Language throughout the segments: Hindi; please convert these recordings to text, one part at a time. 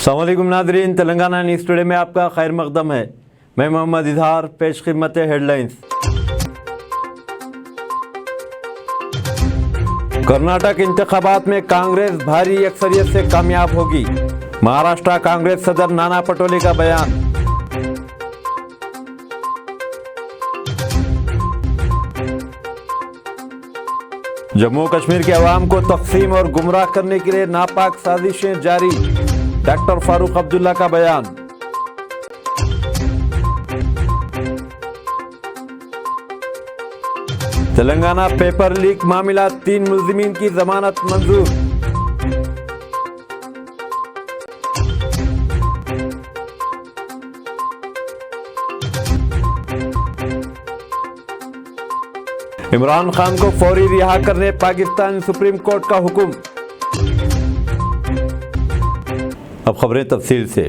अस्सलाम वालेकुम नाज़रीन, तेलंगाना न्यूज़ टुडे में आपका खैर मकदम है। मैं मोहम्मद इजहार, पेश खिदमत हेडलाइंस। कर्नाटक इंतखाबात में कांग्रेस भारी अक्सरियत से कामयाब होगी। महाराष्ट्र कांग्रेस सदर नाना पटोले का बयान। जम्मू कश्मीर के अवाम को तकसीम और गुमराह करने के लिए नापाक साजिशें जारी। डॉक्टर फारूक अब्दुल्ला का बयान। तेलंगाना पेपर लीक मामला, 3 मुल्जिमीन की जमानत मंजूर। इमरान खान को फौरी रिहा करने पाकिस्तान सुप्रीम कोर्ट का हुक्म। अब खबरें तफसील से।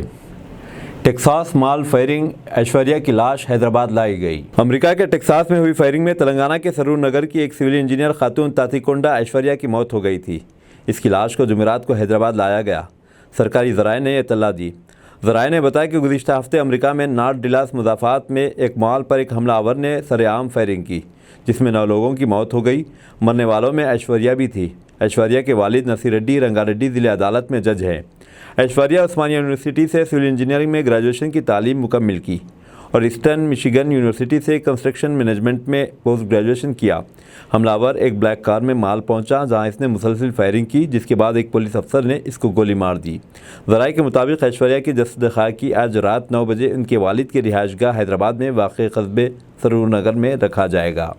टेक्सास मॉल फायरिंग, ऐश्वर्या की लाश हैदराबाद लाई गई। अमेरिका के टेक्सास में हुई फायरिंग में तेलंगाना के सरूर नगर की एक सिविल इंजीनियर खातून तातीकोंडा ऐश्वर्या की मौत हो गई थी। इसकी लाश को जुमेरात को हैदराबाद लाया गया। सरकारी ज़राए ने इत्तला दी। ज़राए ने बताया कि गुज़िश्ता हफ्ते अमेरिका में नॉर्थ डलास मुज़ाफ़ात में एक मॉल पर एक हमलावर ने सरेआम फायरिंग की, जिसमें 9 लोगों की मौत हो गई। मरने वालों में ऐश्वर्या भी थी। ऐश्वर्या के वालिद नसीर रेड्डी रंगारेड्डी ज़िला अदालत में जज हैं। ऐश्वर्या उस्मानिया यूनिवर्सिटी से सिविल इंजीनियरिंग में ग्रेजुएशन की तालीम मुकम्मिल की और ईस्टर्न मिशिगन यूनिवर्सिटी से कंस्ट्रक्शन मैनेजमेंट में पोस्ट ग्रेजुएशन किया। हमलावर एक ब्लैक कार में माल पहुंचा, जहां इसने मुसलसल फायरिंग की, जिसके बाद एक पुलिस अफसर ने इसको गोली मार दी। ज़राए के मुताबिक ऐश्वर्या की जस्द खाकी आज रात 9 बजे उनके वालिद की रिहाइशगाह हैदराबाद में वाक़ कस्बे सरूर नगर में रखा जाएगा।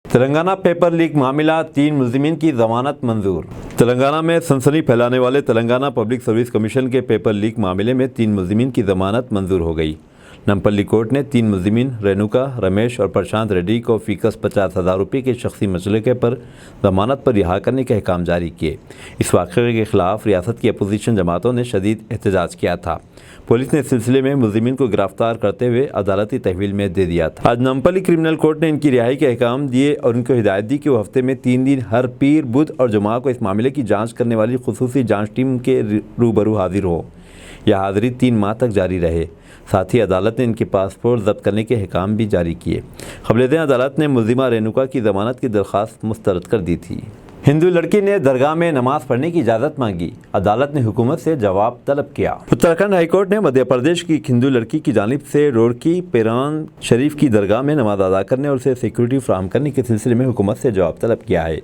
तेलंगाना पेपर लीक मामला, 3 मुल्जिमीन की जमानत मंजूर। तेलंगाना में सनसनी फैलाने वाले तेलंगाना पब्लिक सर्विस कमीशन के पेपर लीक मामले में 3 मुल्जिमीन की जमानत मंजूर हो गई। नमपल्ली कोर्ट ने 3 मुल्जिमीन रेणुका, रमेश और प्रशांत रेड्डी को फ़ीकस 50,000 रुपये के शख्सी मसले पर जमानत पर रिहा करने के अहकाम जारी किए। इस वाक़े के ख़िलाफ़ रियासत की अपोजिशन जमातों ने शदीद एहतजाज किया था। पुलिस ने इस सिलसिले में मुल्जिमीन को गिरफ्तार करते हुए अदालती तहवील में दे दिया था। आज नमपल्ली क्रिमिनल कोर्ट ने इनकी रिहाई के अहकाम दिए और उनको हिदायत दी कि वो हफ्ते में 3 दिन हर पीर, बुध और जुमा को इस मामले की जांच करने वाली खुसूसी जांच टीम के रूबरू हाजिर हो। यह हाज़िरी 3 माह तक जारी रहे। साथ ही अदालत ने इनके पासपोर्ट जब्त करने के अहकाम भी जारी किए। क़बल अदालत ने मुल्जिमा रेणुका की ज़मानत की दरख्वास्त मुस्तरद कर दी थी। हिंदू लड़की ने दरगाह में नमाज पढ़ने की इजाज़त मांगी। अदालत ने हुकूमत से जवाब तलब किया। उत्तराखंड हाईकोर्ट ने मध्य प्रदेश की एक हिंदू लड़की की जानिब से रोड़की पेरान शरीफ की दरगाह में नमाज अदा करने और उसे सिक्योरिटी फ्राहम करने के सिलसिले में हुकूमत से जवाब तलब किया है।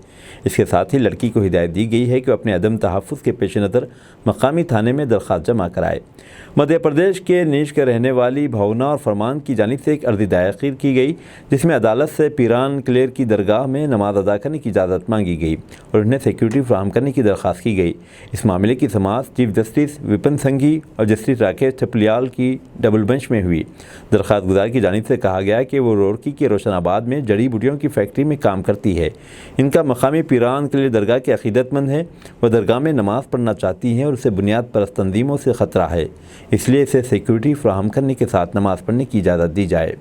इसके साथ ही लड़की को हिदायत दी गई है कि अपने अदम तहफ़्फ़ुज़ के पेश नज़र मकामी थाने में दरख्वास्त जमा कराए। मध्य प्रदेश के नीच के रहने वाली भावना और फरमान की जानिब से एक अर्ज़ी दायर की गई, जिसमें अदालत से पीरान क्लेर की दरगाह में नमाज अदा करने की इजाज़त मांगी गई और उन्हें सिक्योरिटी फ्राहम करने की दरख्वास्त की गई। इस मामले की समाअत चीफ जस्टिस विपिन संघी और जस्टिस राकेश थपलियाल की डबल बेंच में हुई। दरख्वास्त गुजार की जानिब से कहा गया कि वो रोड़की के रोशनाबाद में जड़ी बूटियों की फैक्ट्री में काम करती है। इनका मकामी पीरान क्लेर दरगाह के अकीदतमंद है। वह दरगाह में नमाज पढ़ना चाहती हैं और उसे बुनियाद परस्त तंजीमों से ख़तरा है, इसलिए इसे सिक्योरिटी फ्राहम करने के साथ नमाज पढ़ने की इजाज़त दी जाए।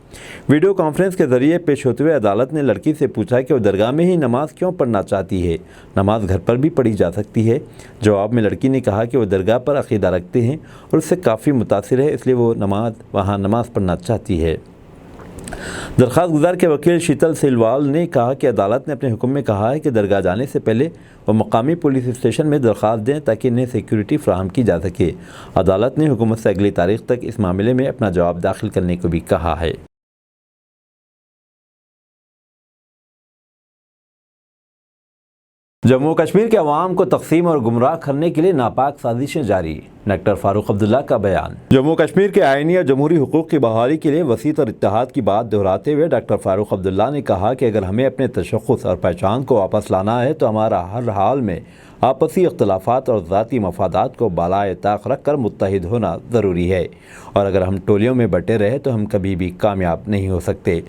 वीडियो कॉन्फ्रेंस के ज़रिए पेश होते हुए अदालत ने लड़की से पूछा कि वह दरगाह में ही नमाज क्यों पढ़ना चाहती है, नमाज घर पर भी पढ़ी जा सकती है। जवाब में लड़की ने कहा कि वह दरगाह पर अक़ीदा रखते हैं और उससे काफ़ी मुतासिर है, इसलिए वो वहाँ नमाज पढ़ना चाहती है। दरख्वास्त गुजार के वकील शीतल सिलवाल ने कहा कि अदालत ने अपने हुक्म में कहा है कि दरगाह जाने से पहले वह मकामी पुलिस स्टेशन में दरख्वास्त दें ताकि इन्हें सिक्योरिटी फ्राहम की जा सके। अदालत ने हुकूमत से अगली तारीख तक इस मामले में अपना जवाब दाखिल करने को भी कहा है। जम्मू कश्मीर के अवाम को तकसीम और गुमराह करने के लिए नापाक साजिशें जारी। डॉक्टर फारूक अब्दुल्ला का बयान। जम्मू कश्मीर के आइनी और जमहूरी हुकूक की बहाली के लिए वसीत और इत्तेहाद की बात दोहराते हुए डॉक्टर फारूक अब्दुल्ला ने कहा कि अगर हमें अपने तशख़्ख़ुस और पहचान को वापस लाना है तो हमारा हर हाल में आपसी अख्तलाफात और ज़ाती मफादात को बालाए ताक रख कर मुत्तहिद होना ज़रूरी है, और अगर हम टोलियों में बटे रहे तो हम कभी भी कामयाब नहीं हो सकते।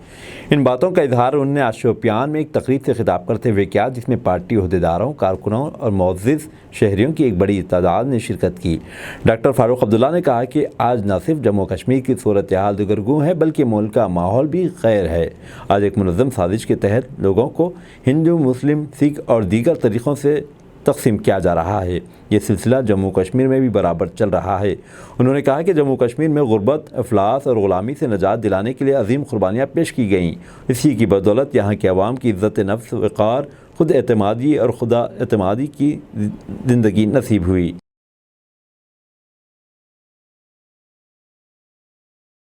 इन बातों का इजहार उन्होंने आज शोपियान में एक तकरीब से खिताब करते हुए किया, जिसमें पार्टी ओहदेदारों, कारकुनों और मुअज़्ज़िज़ शहरियों की एक बड़ी तादाद ने शिरकत की। डॉक्टर फ़ारूक अब्दुल्ला ने कहा कि आज न सिर्फ जम्मू कश्मीर की सूरत हाल दिगरगू है, बल्कि मुल्क का माहौल भी गैर है। आज एक मुनज़्ज़म साजिश के तहत लोगों को हिंदू, मुस्लिम, सिख और दीगर तरीक़ों से तकसीम किया जा रहा है। ये सिलसिला जम्मू कश्मीर में भी बराबर चल रहा है। उन्होंने कहा कि जम्मू कश्मीर में गुर्बत, अफलास और ग़ुलामी से निजात दिलाने के लिए अजीम कुर्बानियाँ पेश की गईं। इसी की बदौलत यहाँ के अवाम की इज़्ज़त नफ्स, वक़ार, खुद एतमादी और खुदा एतमादी की ज़िंदगी नसीब हुई।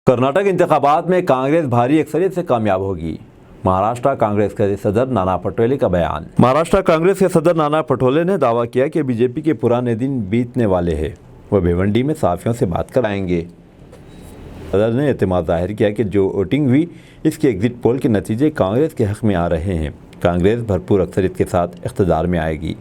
कर्नाटक इंतखाबात में कांग्रेस भारी अक्सरियत से कामयाब होगी। महाराष्ट्र कांग्रेस के सदर नाना पटोले का बयान। महाराष्ट्र कांग्रेस के सदर नाना पटोले ने दावा किया कि बीजेपी के पुराने दिन बीतने वाले हैं। वह भिवंडी में साफियों से बात कर आएंगे। सदर ने एतमाद जाहिर किया कि जो वोटिंग हुई, इसके एग्जिट पोल के नतीजे कांग्रेस के हक़ में आ रहे हैं। कांग्रेस भरपूर अक्सरियत के साथ इक़्तिदार में आएगी।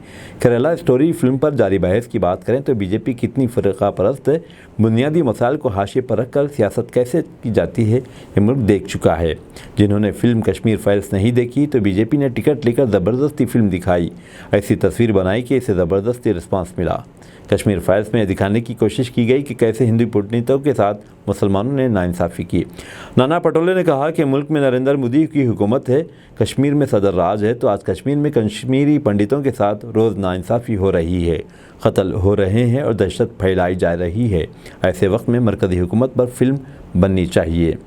केरला स्टोरी फिल्म पर जारी बहस की बात करें तो बीजेपी कितनी फ़िरका परस्त है, बुनियादी मसाइल को हाशिए पर रख कर सियासत कैसे की जाती है, ये मुल्क देख चुका है। जिन्होंने फिल्म कश्मीर फाइल्स नहीं देखी तो बीजेपी ने टिकट लेकर ज़बरदस्ती फिल्म दिखाई, ऐसी तस्वीर बनाई कि इसे ज़बरदस्ती रिस्पांस मिला। कश्मीर फाइल्स में दिखाने की कोशिश की गई कि कैसे हिंदू कूटनीतियों के साथ मुसलमानों ने नाइंसाफ़ी की। नाना पटोले ने कहा कि मुल्क में नरेंद्र मोदी की हुकूमत है, कश्मीर में सदर राज है, तो आज कश्मीर में कश्मीरी पंडितों के साथ रोज़ नाइंसाफ़ी हो रही है, कत्ल हो रहे हैं और दहशत फैलाई जा रही है। ऐसे वक्त में मरकज़ी हुकूमत पर फिल्म बननी चाहिए।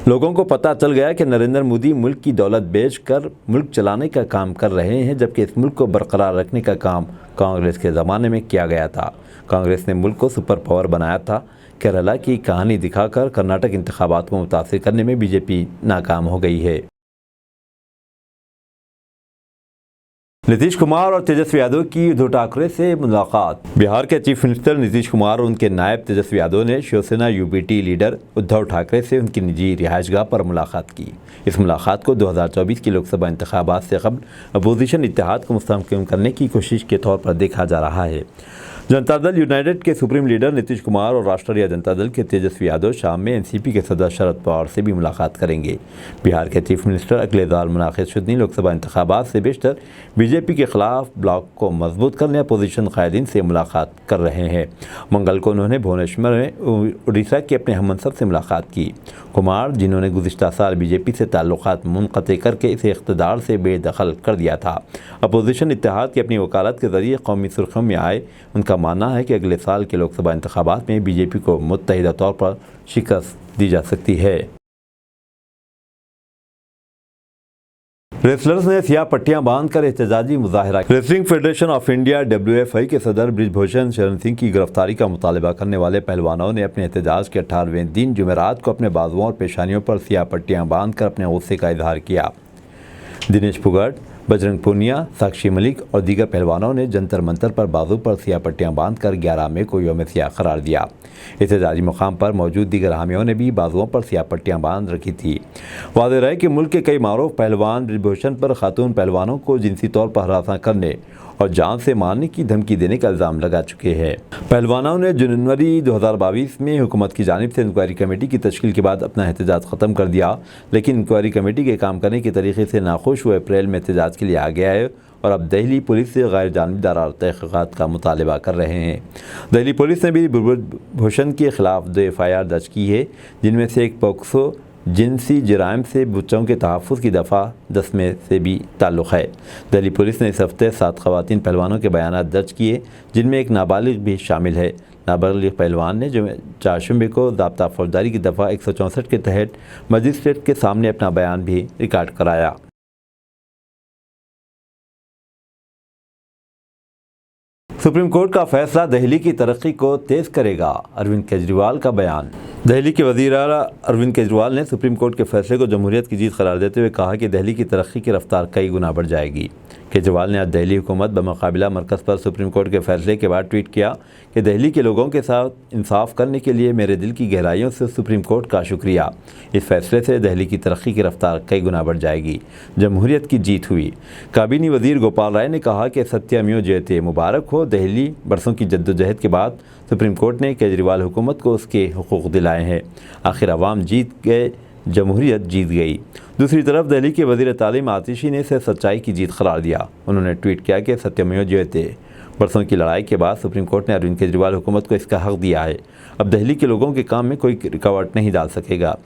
लोगों को पता चल गया कि नरेंद्र मोदी मुल्क की दौलत बेच कर मुल्क चलाने का काम कर रहे हैं, जबकि इस मुल्क को बरकरार रखने का काम कांग्रेस के ज़माने में किया गया था। कांग्रेस ने मुल्क को सुपर पावर बनाया था। केरला की कहानी दिखाकर कर्नाटक इंतखाबात को मुतासिर करने में बीजेपी नाकाम हो गई है। नीतीश कुमार और तेजस्वी यादव की उद्धव ठाकरे से मुलाकात। बिहार के चीफ मिनिस्टर नीतीश कुमार और उनके नायब तेजस्वी यादव ने शिवसेना यूबीटी लीडर उद्धव ठाकरे से उनकी निजी रिहाइशगाह पर मुलाकात की। इस मुलाकात को 2024 की लोकसभा इंतखाबात से कबल अपोजिशन इत्तेहाद को मुस्तहकम करने की कोशिश के तौर पर देखा जा रहा है। जनता दल यूनाइटेड के सुप्रीम लीडर नीतीश कुमार और राष्ट्रीय जनता दल के तेजस्वी यादव शाम में एनसीपी के सदस्य शरद पवार से भी मुलाकात करेंगे। बिहार के चीफ मिनिस्टर अगले साल मुनाक़िद शुदनी लोकसभा इंतखाबात से बेशतर बीजेपी के खिलाफ ब्लॉक को मजबूत करने अपोजिशन कायदीन से मुलाकात कर रहे हैं। मंगल को उन्होंने भुवनेश्वर में उड़ीसा के अपने हममनसब से मुलाकात की। कुमार, जिन्होंने गुज़िश्ता साल बीजेपी से ताल्लुकात मुनक़ते करके इसे इक़्तिदार से बेदखल कर दिया था, अपोजिशन इत्तेहाद की अपनी वकालत के ज़रिए कौमी सुर्खियों में आए। उनका मानना है कि अगले साल के लोकसभा इंतखाबात में बीजेपी को मुत्तहिदा तौर पर शिकस्त दी जा सकती है। रेसलर्स ने सियाह पट्टियां बांधकर एहतजाजी मुजाहरा। Wrestling federation of India WFI के सदर बृजभूषण शरण सिंह की गिरफ्तारी का मुतालबा करने वाले पहलवानों ने अपने एहतजाज के 18वें दिन जुमेरात को अपने बाजुओं और पेशानियों पर सियाह पट्टियां बांधकर अपने गुस्से का इजहार किया। दिनेश फुगट, बजरंग पूनिया, साक्षी मलिक और दीगर पहलवानों ने जंतर मंतर पर बाजू पर सियाह पट्टियां बांधकर 11 मई को यौम सियाह करार दिया। एहतजाजी मुकाम पर मौजूद दीगर हामियों ने भी बाजुओं पर सियाह पट्टियां बांध रखी थी। वाज़ेह रहे कि मुल्क के कई मारूफ पहलवान बृजभूषण पर खातून पहलवानों को जिनसी तौर पर हरासा करने और जान से मारने की धमकी देने का इल्ज़ाम लगा चुके हैं। पहलवानों ने जनवरी 2022 में हुकूमत की जानिब से इंक्वायरी कमेटी की तश्कील के बाद अपना एहतजाज ख़त्म कर दिया, लेकिन इंक्वायरी कमेटी के काम करने के तरीके से नाखुश हुए अप्रैल में एहतजाज के लिए आ गया है और अब दिल्ली पुलिस से गैर जानिबदार तहक़ीक़ात का मुतालबा कर रहे हैं। दिल्ली पुलिस ने भी बृजभूषण के ख़िलाफ़ 2 FIR दर्ज की है, जिनमें से एक पोक्सो जिनसी जराइम से बच्चों के तहफ़्फ़ुज़ की दफ़ा 10 में से भी ताल्लुक़ है। दिल्ली पुलिस ने इस हफ्ते 7 ख़वातीन पहलवानों के बयानात दर्ज किए, जिनमें एक नाबालिग भी शामिल है। नाबालिग पहलवान ने जो 4 शुबे को ज़ाब्ता फ़ौजदारी की दफ़ा 164 के तहत मजिस्ट्रेट के सामने अपना बयान भी रिकॉर्ड कराया। सुप्रीम कोर्ट का फैसला दिल्ली की तरक्की को तेज़ करेगा, अरविंद केजरीवाल का बयान। दिल्ली के वज़ीर आला अरविंद केजरीवाल ने सुप्रीम कोर्ट के फैसले को जमहूरियत की जीत करार देते हुए कहा कि दिल्ली की तरक्की की रफ्तार कई गुना बढ़ जाएगी। केजरीवाल ने आज दिल्ली हुकूमत बमुकाबला मरकज़ पर सुप्रीम कोर्ट के फैसले के बाद ट्वीट किया कि दिल्ली के लोगों के साथ इंसाफ करने के लिए मेरे दिल की गहराइयों से सुप्रीम कोर्ट का शुक्रिया। इस फैसले से दिल्ली की तरक्की की रफ्तार कई गुना बढ़ जाएगी। जमहूरियत की जीत हुई। काबीना वजीर गोपाल राय ने कहा कि सत्यमेव जयते, मुबारक हो दिल्ली, बरसों की जद्दोजहद के बाद सुप्रीम कोर्ट ने केजरीवाल हुकूमत को उसके हुकूक दिलाए हैं। आखिर अवाम जीत गए, जमहूरियत जीत गई। दूसरी तरफ दिल्ली के वज़ीर तालीम आतिशी ने इसे सच्चाई की जीत करार दिया। उन्होंने ट्वीट किया कि सत्यमेव जयते, बरसों की लड़ाई के बाद सुप्रीम कोर्ट ने अरविंद केजरीवाल हुकूमत को इसका हक दिया है। अब दिल्ली के लोगों के काम में कोई रुकावट नहीं डाल सकेगा।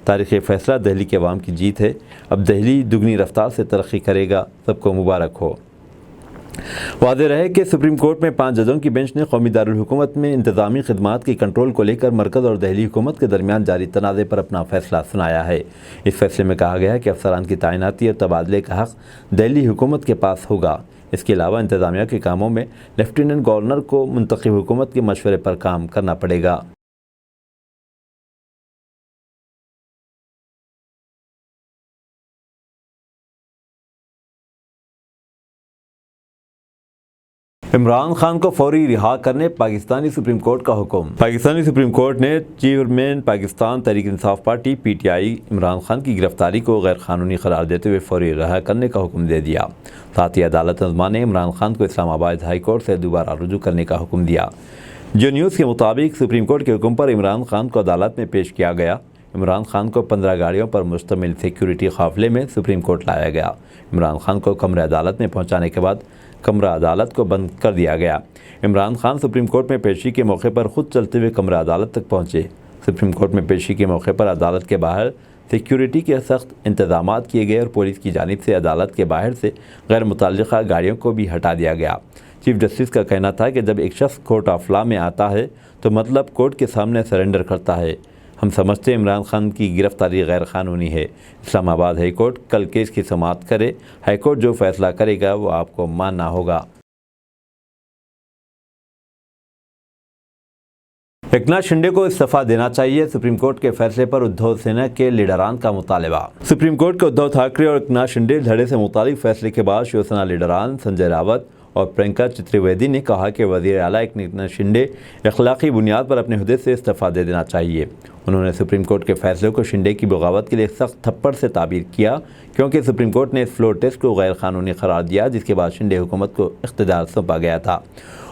तारीख़ी फ़ैसला दिल्ली के अवाम की जीत है। अब दिल्ली दुगनी रफ्तार से तरक्की करेगा। सबको मुबारक हो। वाज़ेह रहे कि सुप्रीम कोर्ट में 5 जजों की बेंच ने कौमी दारुल हुकूमत में इंतज़ामी खिदमात की कंट्रोल को लेकर मरकज़ और दिल्ली हुकूमत के दरमियान जारी तनाज़े पर अपना फ़ैसला सुनाया है। इस फैसले में कहा गया है कि अफसरान की तैनाती और तबादले का हक़ दिल्ली हुकूमत के पास होगा। इसके अलावा इंतज़ामिया के कामों में लेफ्टिनेंट गवर्नर को मुंतखब हुकूमत के मशवरे पर काम करना पड़ेगा। इमरान खान को फौरी रिहा करने पाकिस्तानी सुप्रीम कोर्ट का हुक्म। पाकिस्तानी सुप्रीम कोर्ट ने chairman Pakistan Tehreek Insaf party PTI Imran Khan की गिरफ्तारी को गैर कानूनी करार देते हुए फौरी रिहा करने का हुक्म दे दिया। साथ ही अदालत नज़मा ने इमरान खान को इस्लामाबाद हाई कोर्ट से दोबारा रुजू करने का हुक्म दिया। जो न्यूज़ के मुताबिक सुप्रीम कोर्ट के हुक्म पर इमरान खान को अदालत में पेश किया गया। इमरान खान को 15 गाड़ियों पर मुश्तमिल सिक्योरिटी काफिले में सुप्रीम कोर्ट लाया गया। इमरान खान को कमरे अदालत में पहुँचाने के बाद कमरा अदालत को बंद कर दिया गया। इमरान खान सुप्रीम कोर्ट में पेशी के मौके पर खुद चलते हुए कमरा अदालत तक पहुंचे। सुप्रीम कोर्ट में पेशी के मौके पर अदालत के बाहर सिक्योरिटी के सख्त इंतजाम किए गए और पुलिस की जानिब से अदालत के बाहर से गैर मुतल्लिक़ा गाड़ियों को भी हटा दिया गया। चीफ जस्टिस का कहना था कि जब एक शख्स कोर्ट ऑफ लॉ में आता है तो मतलब कोर्ट के सामने सरेंडर करता है। हम समझते हैं इमरान खान की गिरफ्तारी गैर कानूनी है। इस्लामाबाद हाई कोर्ट कल केस की समाअत करे। हाई कोर्ट जो फैसला करेगा वो आपको मानना होगा। एकनाथ शिंदे को इस्तीफा देना चाहिए। सुप्रीम कोर्ट के फैसले पर उद्धव सेना के लीडरान का मुतालबा। सुप्रीम कोर्ट के उद्धव ठाकरे और एकनाथ शिंदे धड़े से मुतालिक फैसले के बाद शिवसेना लीडरान संजय रावत और प्रियंका चतुर्वेदी ने कहा कि वज़ीर आला एकनाथ शिंदे अखलाकी बुनियाद पर अपने हुद्दे से इस्तीफा दे देना चाहिए। उन्होंने सुप्रीम कोर्ट के फैसले को शिंदे की बगावत के लिए सख्त थप्पड़ से ताबीर किया, क्योंकि सुप्रीम कोर्ट ने इस फ्लोर टेस्ट को गैर कानूनी करार दिया, जिसके बाद शिंदे हुकूमत को इख्तियार सौंपा गया था।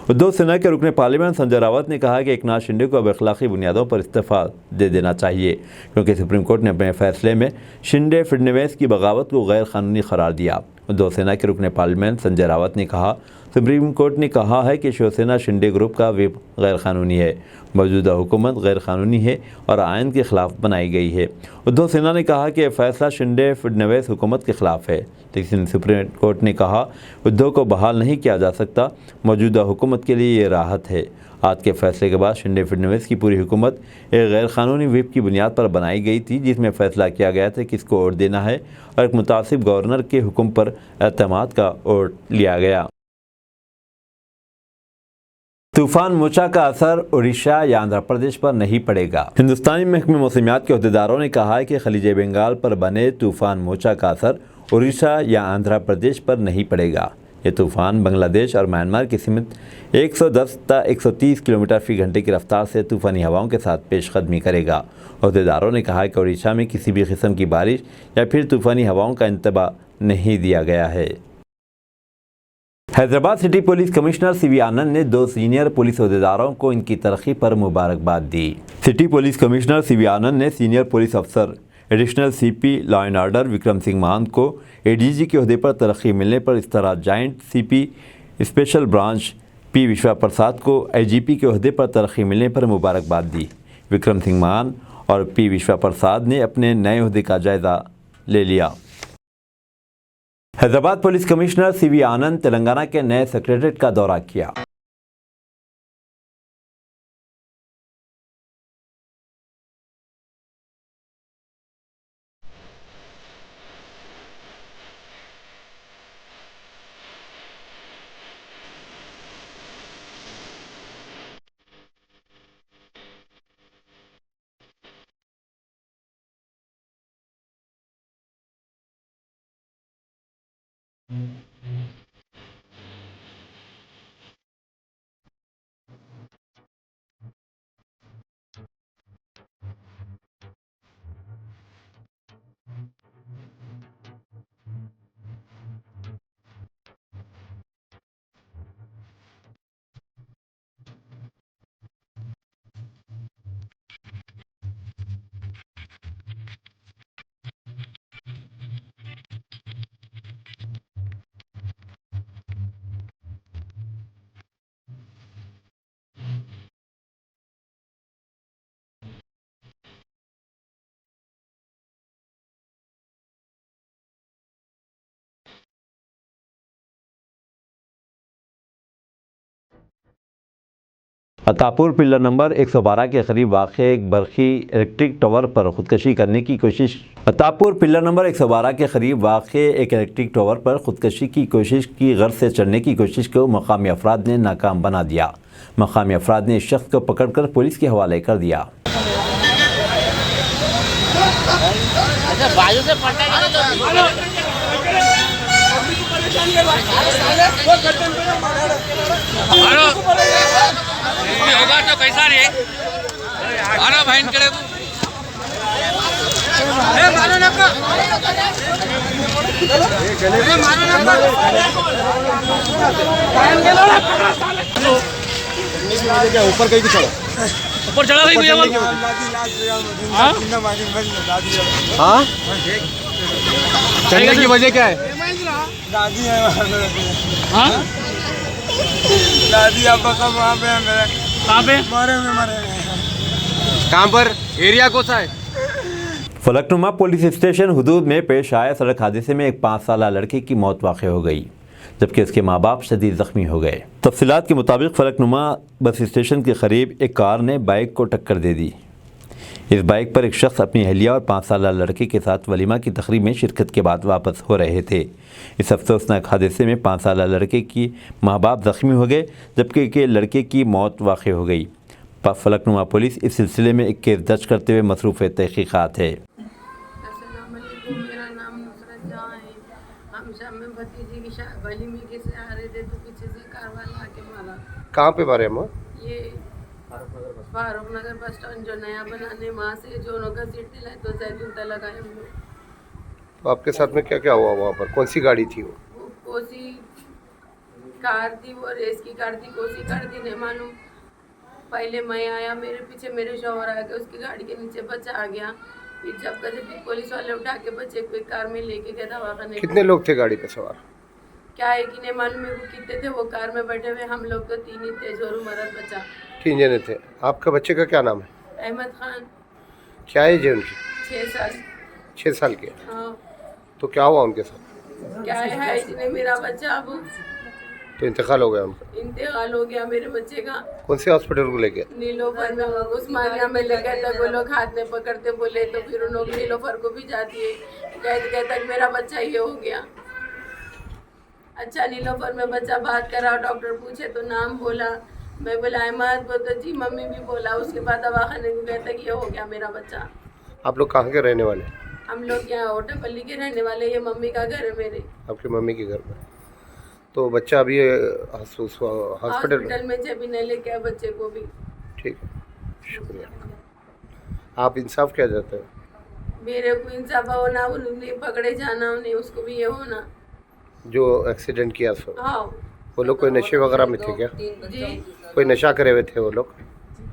उद्धव सेना के रुकने पार्लियामेंट संजय रावत ने कहा कि एकनाथ शिंदे को अब अखलाकी बुनियादों पर इस्तीफा दे देना चाहिए, क्योंकि सुप्रीम कोर्ट ने अपने फैसले में शिंदे फडणवीस की बगावत को गैर कानूनी करार दिया। उद्धव सेना के रुकने पार्लियामेंट संजय रावत ने कहा, सुप्रीम कोर्ट ने कहा है कि शिवसेना शिंदे ग्रुप का विप गैर कानूनी है, मौजूदा हुकूमत गैर कानूनी है और आयन के खिलाफ बनाई गई है। उद्धव सेना ने कहा कि यह फैसला शिंदे फडणवीस हुकूमत के खिलाफ है, लेकिन सुप्रीम कोर्ट ने कहा उद्धव को बहाल नहीं किया जा सकता। मौजूदा हुकूमत के लिए ये राहत है। आज के फैसले के बाद शिंदे फडणवीस की पूरी हुकूमत एक गैर कानूनी विप की बुनियाद पर बनाई गई थी, जिसमें फैसला किया गया था कि इसको वोट देना है और एक मुतासिब गवर्नर के हुक्म पर एतमाद का वोट लिया गया। तूफान मोचा का असर उड़ीसा या आंध्र प्रदेश पर नहीं पड़ेगा। हिंदुस्तानी महकमे मौसमियात के अहदेदारों ने कहा है कि खलीज बंगाल पर बने तूफान मोचा का असर उड़ीसा या आंध्र प्रदेश पर नहीं पड़ेगा। ये तूफान बांग्लादेश और म्यांमार की सीमित 110 ता 130 किलोमीटर फी घंटे की रफ्तार से तूफ़ानी हवाओं के साथ पेशकदमी करेगा। अहदेदारों ने कहा कि उड़ीसा में किसी भी किस्म की बारिश या फिर तूफ़ानी हवाओं का इंतबाह नहीं दिया गया है। Hyderabad city police commissioner CV आनंद ने 2 सीनियर पुलिस अहदेदारों को इनकी तरक्की पर मुबारकबाद दी। सिटी पुलिस कमिश्नर CV आनंद ने सीनियर पुलिस अफसर additional CP law and order Vikram Singh मान को ADG के अहदे पर तरक्की मिलने पर, इस तरह joint CP special branch P विश्वा प्रसाद को IGP के अहदे पर तरक्की मिलने पर मुबारकबाद दी। विक्रम सिंह मान और P विश्वा प्रसाद ने अपने नए अहदे का जायज़ा ले लिया। हैदराबाद पुलिस कमिश्नर CV आनंद तेलंगाना के नए सेक्रेटरीट का दौरा किया। अतापुर पिल्लर नंबर 112 के करीब वाक़े एक बरकी इलेक्ट्रिक टावर पर खुदकशी करने की कोशिश। अतापुर पिल्लर नंबर 112 के करीब वाक़े एक इलेक्ट्रिक टावर पर खुदकशी की कोशिश की गर्ज से चढ़ने की कोशिश को मकामी अफराद ने नाकाम बना दिया। मकामी अफराद ने इस शख्स को पकड़कर पुलिस के हवाले कर दिया। होगा तो कैसा रे आना भाई करे मारो ना को मारो ना क्या ऊपर कहीं चढ़ो ऊपर चढ़ा भाई भैया हाँ चढ़ने की वजह क्या है? दादी है हाँ दादी अब कब वहाँ पे है मेरे कहाँ पे मरे हुए कहाँ पर एरिया कौन सा है? फलकनुमा पुलिस स्टेशन हुदूद में पेश आए सड़क हादसे में एक 5 साला लड़के की मौत वाक़ हो गई, जबकि उसके माँ बाप शदीद ज़ख्मी हो गए। तफसीलात के मुताबिक फलकनुमा बस स्टेशन के करीब एक कार ने बाइक को टक्कर दे दी। इस बाइक पर एक शख्स अपनी अहलिया और 5 साला लड़के के साथ वलीमा की तकरीब में शिरकत के बाद वापस हो रहे थे। इस अफसोसनाक हादसे में 5 साला लड़के की माँ बाप ज़ख्मी हो गए, जबकि के लड़के की मौत वाक़ हो गई। फलकनुमा पुलिस इस सिलसिले में एक केस दर्ज करते हुए मसरूफ़ तहक़ीक़ात है। अस्सलामुअलैकुम, मेरा नाम नुसरत जहाँ है। हम शाम में भतीजी की वलीमे के से आ रहे थे तो पीछे से कार वाला आके मारा। कहाँ पे मारे हम? ये फारूक नगर बस स्टैंड जो नया बनाने वहाँ से जो नौका सीट दिलाए तो जैतून तक लगाए हम लोग। तो आपके साथ में क्या क्या हुआ वहाँ पर? कौन सी गाड़ी थी वो? वो कोसी कार थी, वो रेस की कार थी, कोसी कार थी नहीं मालूम। पहले मैं आया, मेरे पीछे मेरे शौहर आ गए, उसकी गाड़ी के नीचे बच्चा आ गया। फिर जब फिर पुलिस वाले उठा के बच्चे को एक कार में लेके गए दवाखाने। कितने लोग थे गाड़ी पे सवार? क्या है कि नहीं मालूम मेरे को कितने थे वो कार में बैठे हुए। हम लोग तो 3 ही थे, जोरू मरद बच्चा। 3 जने थे। आपका बच्चे का क्या नाम है? अहमद खान। क्या एज है उनकी? 6 साल। 6 साल के। हाँ। तो क्या हुआ उनके साथ? क्या है इसने मेरा बच्चा अब तो इंतकाल हो गया उनका? इंतकाल हो गया मेरे बच्चे का। कौन से हॉस्पिटल को लेके? नीलोफर में, उस्मानिया में ले गए तक वो लोग हाथ में पकड़ते बोले तो फिर उन लोग नीलोफर को भी जाती है, कहते तक मेरा बच्चा ये हो गया। अच्छा नीलोफर में बच्चा बात करा, डॉक्टर पूछे तो नाम बोला, मैं बोला अहमद, बोलते जी मम्मी भी बोला। उसके बाद दवाखाने को गए तक ये हो गया मेरा बच्चा। आप लोग कहाँ के रहने वाले? हम लोग यहाँ ओटापल्ली के रहने वाले, ये मम्मी का घर है मेरे। आपकी मम्मी के घर में। तो बच्चा अभी हॉस्पिटल में जब नहीं लेके आए बच्चे को भी। ठीक है, शुक्रिया। आप इंसाफ क्या चाहते हैं? मेरे को इंसाफ होना, उन्हें पकड़े जाना, उन्हें उसको भी ये होना। जो एक्सीडेंट किया सो हाँ। वो लोग कोई नशे वगैरह में थे क्या? जी कोई नशा करे हुए थे वो लोग?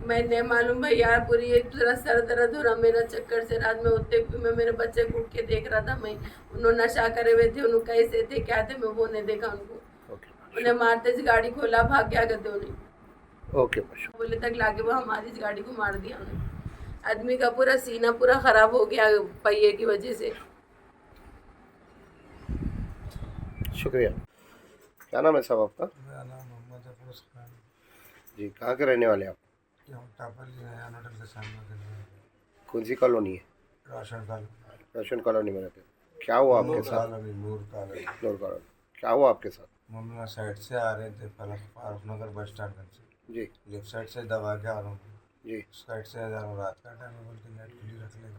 मैं नहीं मालूम भाई यार, पूरी एक पूरा सर दर्द हो रहा मेरा चक्कर से। रात में उठते मैं मेरे बच्चे को उठ के देख रहा था, मैं उन्होंने नशा करे हुए थे, उन्होंने कैसे थे क्या थे मैं वो नहीं देखा उनको। उन्हें मारते से गाड़ी खोला, भाग गया करते उन्हें। ओके, बोले तक लाके वो हमारी गाड़ी को मार दिया उन्हें। आदमी का पूरा सीना पूरा खराब हो गया पहिए की वजह से। शुक्रिया। क्या नाम है साहब आपका? मेरा नाम मोहम्मद अफरोज खान। जी, कहाँ के रहने वाले आप? ओटापल्ली नया होटल के सामने कर रहे हैं। कौन सी कॉलोनी है? Ration colony. रोशन कॉलोनी में रहते हैं। क्या हुआ आपके साथ? नूर कॉलोनी। नूर कॉलोनी। क्या हुआ आपके साथ? मम्मी साइड से आ रहे थे, फारूक नगर बस स्टैंड से। जी लेफ्ट साइड से दबा के आ रहा हूँ, जी। साइड से जा रहा हूँ, रात का टाइम है बोल के लाइट खुली रख लेंगे।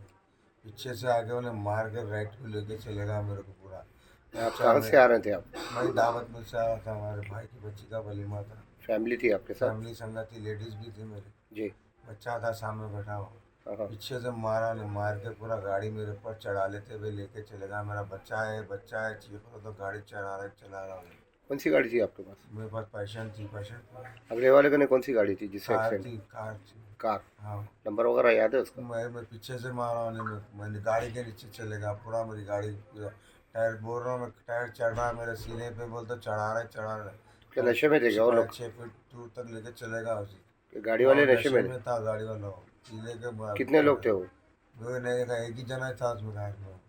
पीछे से आगे उन्हें मार के राइट को लेके चलेगा मेरे को पूरा। आप कहाँ से आ रहे थे आप? मैं दावत में से आ रहा था, हमारे भाई की बच्ची का वलीमा था। फैमिली थी आपके साथ? फैमिली संगत थी, लेडीज़ भी थी मेरी। जी। बच्चा था सामने बैठा हुआ, हाँ। पीछे से मारा ने, मार के पूरा गाड़ी मेरे ऊपर चढ़ा लेते हुए लेके चलेगा। मेरा बच्चा है चीख रहा तो गाड़ी चला रहा हूँ। कौन सी गाड़ी थी आपके पास? मेरे पास पैशन थी। अगले वाले का ने कौन सी गाड़ी थी जिससे कार एक्सीडेंट? थी, कार थी। कार। हाँ। नंबर वगैरह याद है उसका? मैं पीछे से मारा उन्हें, मैंने गाड़ी के नीचे चलेगा पूरा, मेरी गाड़ी पूरा टायर बोल रहा हूँ मैं, टायर चढ़ रहा है मेरे सीने पे, बोलते चढ़ा रहे। क्या नशे में थे क्या वो लोग? 6 फीट दूर तक लेके चलेगा उसी। गाड़ी वाले नशे में था, गाड़ी वाला पीले के। कितने लोग थे वो? वो नहीं था, एक ही जना था उसमें कार में।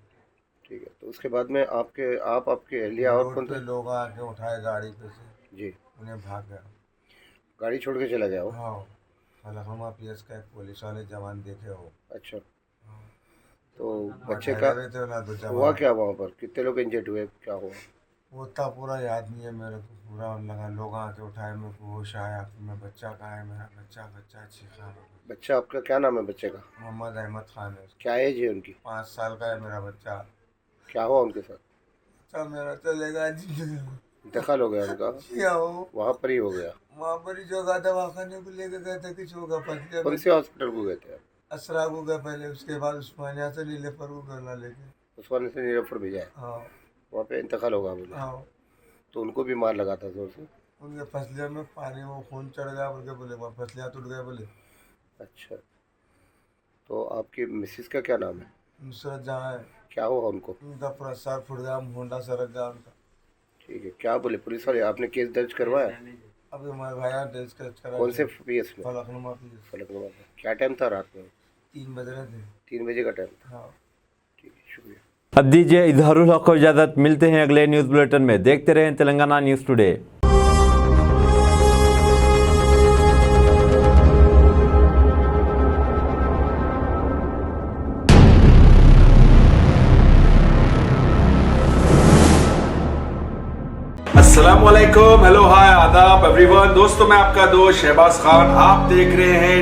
ठीक है, तो उसके बाद में आपके अहलिया और कौन थे? लोग आके उठाए गाड़ी पे से जी। उन्हें भाग गया। गाड़ी छोड़ के चला गया वो? हाँ फलकनुमा पीएस का एक पुलिस वाले जवान देखे हो। अच्छा, तो बच्चे का हुआ क्या वहाँ पर? कितने लोग इंजर्ड हुए, क्या हुआ? वो था पूरा याद नहीं है मेरे को, पूरा लगा लोग आके उठाए, मेरे को होश आया, मैं बच्चा कहाँ है मेरा बच्चा चीखा। बच्चा आपका क्या नाम है बच्चे का? मोहम्मद अहमद खान है, क्या एज है उनकी? 5 साल का है मेरा बच्चा। क्या हुआ उनके साथ? बच्चा मेरा चलेगा इंतकाल हो गया उनका? क्या हो वहाँ पर ही हो गया? वहाँ पर ही जो गया था दवाखाने को लेके गए थे, कुछ होगा फंस गया। कौन से हॉस्पिटल को गए थे? असरा को गए पहले, उसके बाद उस्मानिया से नीलेफर को गला लेके। उस्मानिया से नीलेफर भेजा है? हाँ वहाँ पे इंतकाल होगा बोले? हाँ। तो उनको भी मार लगा था जोर से? उनके फसलिया में पानी वो खून चढ़ गया बोल के बोले, वहाँ फसलियाँ टूट गए बोले। अच्छा, तो आपकी मिसेस का क्या नाम है? नुसरत जहाँ है। क्या हुआ उनको? उनका पूरा सर फुट गया, होंडा सरक गया उनका। ठीक है, क्या बोले पुलिस वाले? आपने केस दर्ज करवाया? अभी हमारे भाई टेस्ट करा। कौन से पीएस में? फलकनुमा पीएस। फलकनुमा में। क्या टाइम था रात में? 3 बज रहे थे। 3 बजे का टाइम था? हाँ ठीक है, शुक्रिया। अब दीजिए इजहारुल हक को इजाज़त। मिलते हैं अगले न्यूज़ बुलेटिन में। देखते रहें तेलंगाना न्यूज़ टुडे। अस्सलामुअलैकुम, हेलो हाय, आदाब एवरीवन। दोस्तों मैं आपका दोस्त शहबाज खान, आप देख रहे हैं